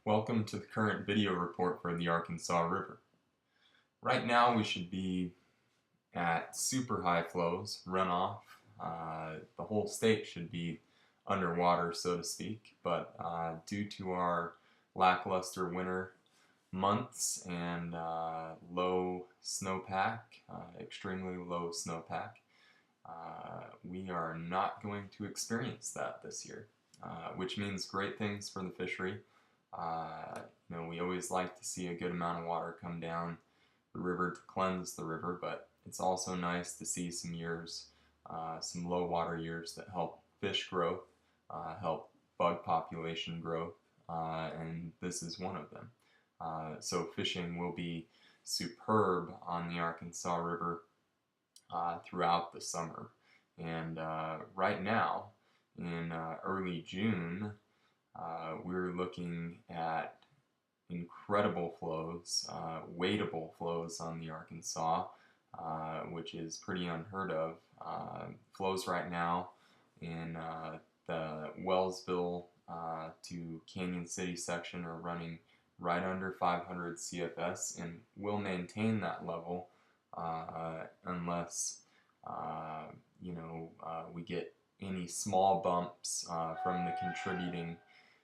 Welcome to the current video report for the Arkansas River. Right now we should be at super high flows, runoff. The whole state should be underwater, so to speak, but due to our lackluster winter months and low snowpack, extremely low snowpack, we are not going to experience that this year, which means great things for the fishery. We always like to see a good amount of water come down the river to cleanse the river, but it's also nice to see some years, some low water years that help fish growth, help bug population growth, and this is one of them. So fishing will be superb on the Arkansas River throughout the summer. And right now, in early June, we're looking at incredible flows, wadeable flows on the Arkansas, which is pretty unheard of. Flows right now in the Wellsville to Canyon City section are running right under 500 CFS, and will maintain that level unless we get any small bumps from the contributing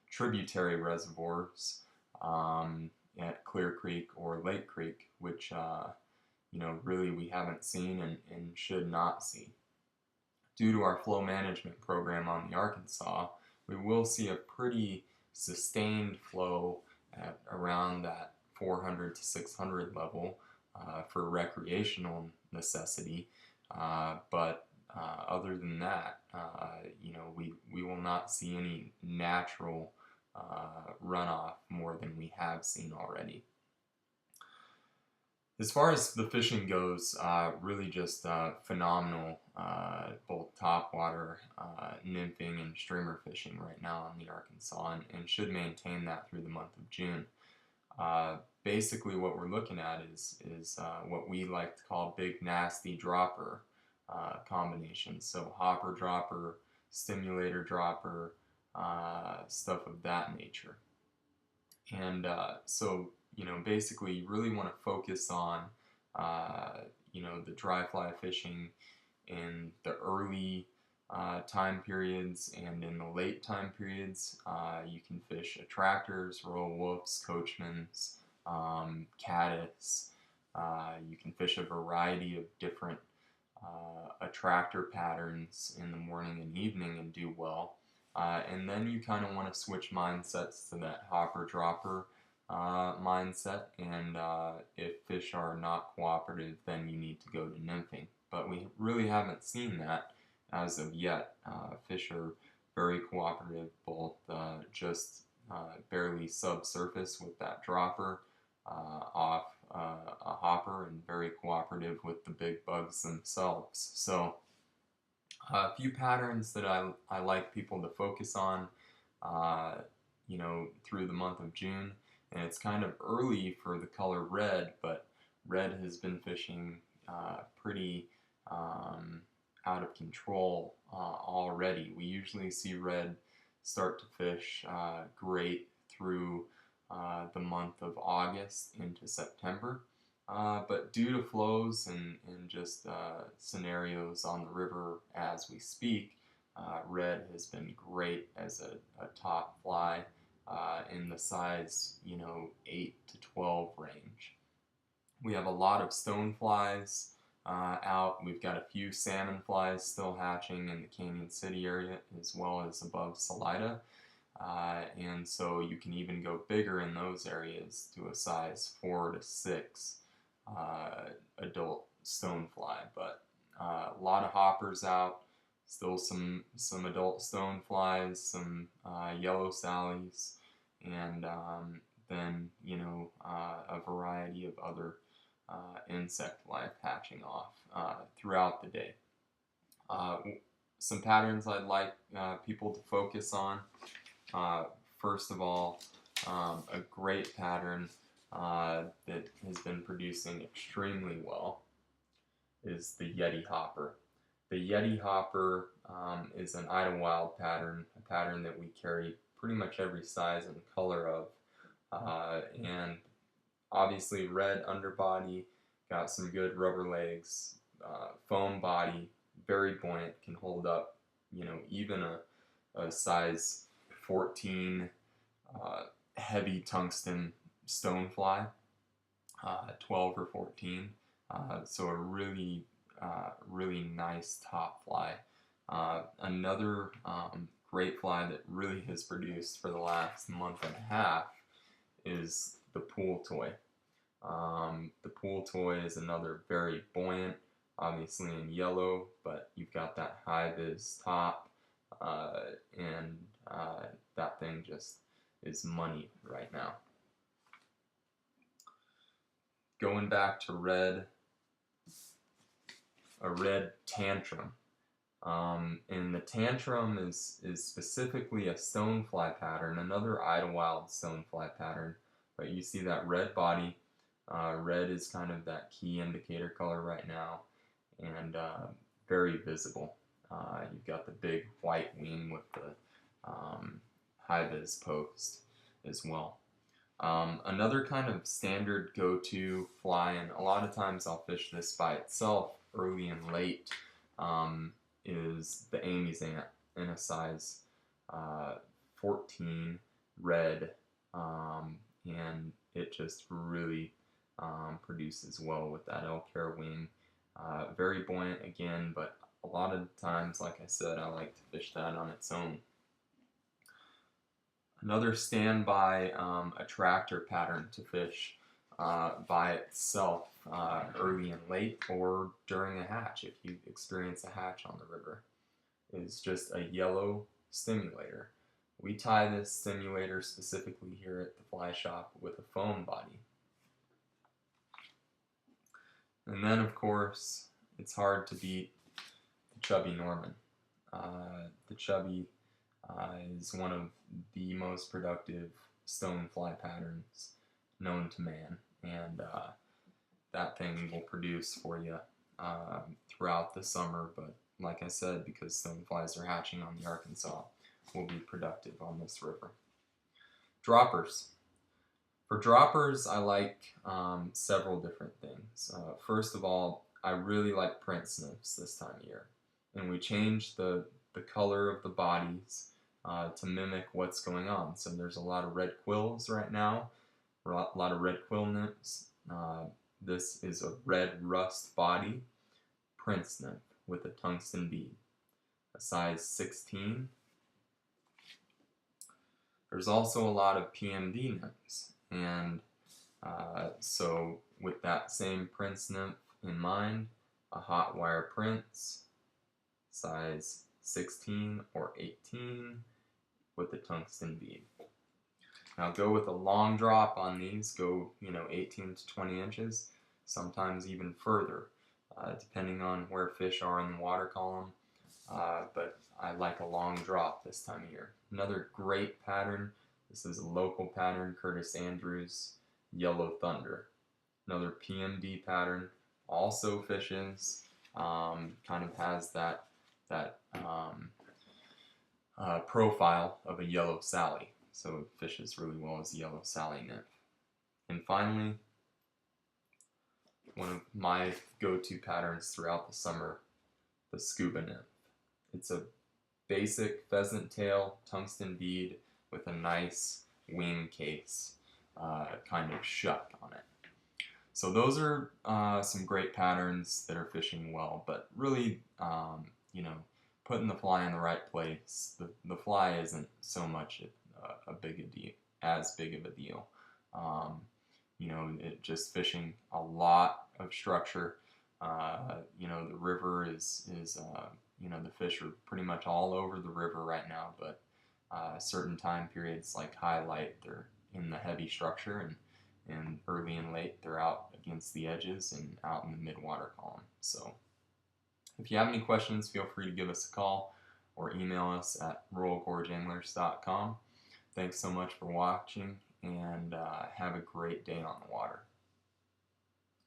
tributary reservoirs at Clear Creek or Lake Creek, which really we haven't seen and should not see. Due to our flow management program on the Arkansas, we will see a pretty sustained flow at around that 400 to 600 level for recreational necessity, but other than that, we will not see any natural runoff more than we have seen already. As far as the fishing goes, really just phenomenal, both topwater, nymphing, and streamer fishing right now on the Arkansas, and should maintain that through the month of June. Basically what we're looking at is what we like to call big nasty dropper combinations. So hopper dropper, stimulator dropper, stuff of that nature. And basically you really want to focus on the dry fly fishing in the early time periods, and in the late time periods you can fish attractors, royal wolves, coachmans, caddis. You can fish a variety of different attractor patterns in the morning and evening and do well. And then you kind of want to switch mindsets to that hopper dropper mindset, and if fish are not cooperative, then you need to go to nymphing. But we really haven't seen that as of yet. Fish are very cooperative, both just barely subsurface with that dropper off a hopper, and very cooperative with the big bugs themselves. So a few patterns that I like people to focus on through the month of June. And it's kind of early for the color red, but red has been fishing pretty out of control already. We usually see red start to fish great through the month of August into September. But due to flows and just scenarios on the river as we speak, red has been great as a top fly in the size 8 to 12 range. We have a lot of stoneflies out. We've got a few salmon flies still hatching in the Canyon City area, as well as above Salida. And so you can even go bigger in those areas to a size 4 to 6 adult stonefly. But a lot of hoppers out, still some adult stoneflies, some yellow sallies, and then a variety of other insect life hatching off throughout the day. Some patterns I'd like people to focus on. First of all, a great pattern that has been producing extremely well is the Yeti hopper. The Yeti hopper is an Idlewild pattern, a pattern that we carry pretty much every size and color of and obviously red underbody, got some good rubber legs, foam body, very buoyant, can hold up, even a size 14 heavy tungsten Stonefly, 12 or 14. So a really, really nice top fly. Another great fly that really has produced for the last month and a half is the pool toy. The pool toy is another very buoyant, obviously in yellow, but you've got that high vis top, and that thing just is money right now. Going back to red, a red tantrum. And the tantrum is specifically a stonefly pattern, another Idlewild stonefly pattern, but you see that red body. Red is kind of that key indicator color right now, and very visible. You've got the big white wing with the high-vis post as well. Another kind of standard go-to fly, and a lot of times I'll fish this by itself early and late, is the Amy's Ant in a size 14 red, and it just really produces well with that elk hair wing. Very buoyant again, but a lot of times, like I said, I like to fish that on its own. Another standby attractor pattern to fish by itself early and late, or during a hatch if you experience a hatch on the river, is just a yellow stimulator. We tie this stimulator specifically here at the fly shop with a foam body. And then, of course, it's hard to beat the chubby Norman. The chubby is one of the most productive stonefly patterns known to man, and that thing will produce for you throughout the summer, but like I said, because stoneflies are hatching on the Arkansas, will be productive on this river. Droppers. For droppers, I like several different things. First of all, I really like print snips this time of year, and we changed the color of the bodies to mimic what's going on. So there's a lot of red quills right now, a lot of red quill nymphs. This is a red rust body print snip with a tungsten bead, a size 16. There's also a lot of PMD nymphs, and so with that same print nymph in mind, a hot wire prints, size 16 or 18 with a tungsten bead. Now go with a long drop on these, go 18 to 20 inches, sometimes even further, depending on where fish are in the water column, but I like a long drop this time of year. Another great pattern, this is a local pattern, Curtis Andrews, Yellow Thunder. Another PMD pattern, also fishes, kind of has that profile of a yellow Sally, so it fishes really well as a yellow Sally nymph. And finally, one of my go-to patterns throughout the summer, the scuba nymph. It's a basic pheasant tail tungsten bead with a nice wing case, kind of shuck on it. So those are some great patterns that are fishing well, but really, putting the fly in the right place. The fly isn't so much as big of a deal. It just fishing a lot of structure. The river is the fish are pretty much all over the river right now, but certain time periods like highlight, they're in the heavy structure, and early and late they're out against the edges and out in the mid-water column. So if you have any questions, feel free to give us a call or email us at ruralgorgeanglers.com. Thanks so much for watching, and have a great day on the water.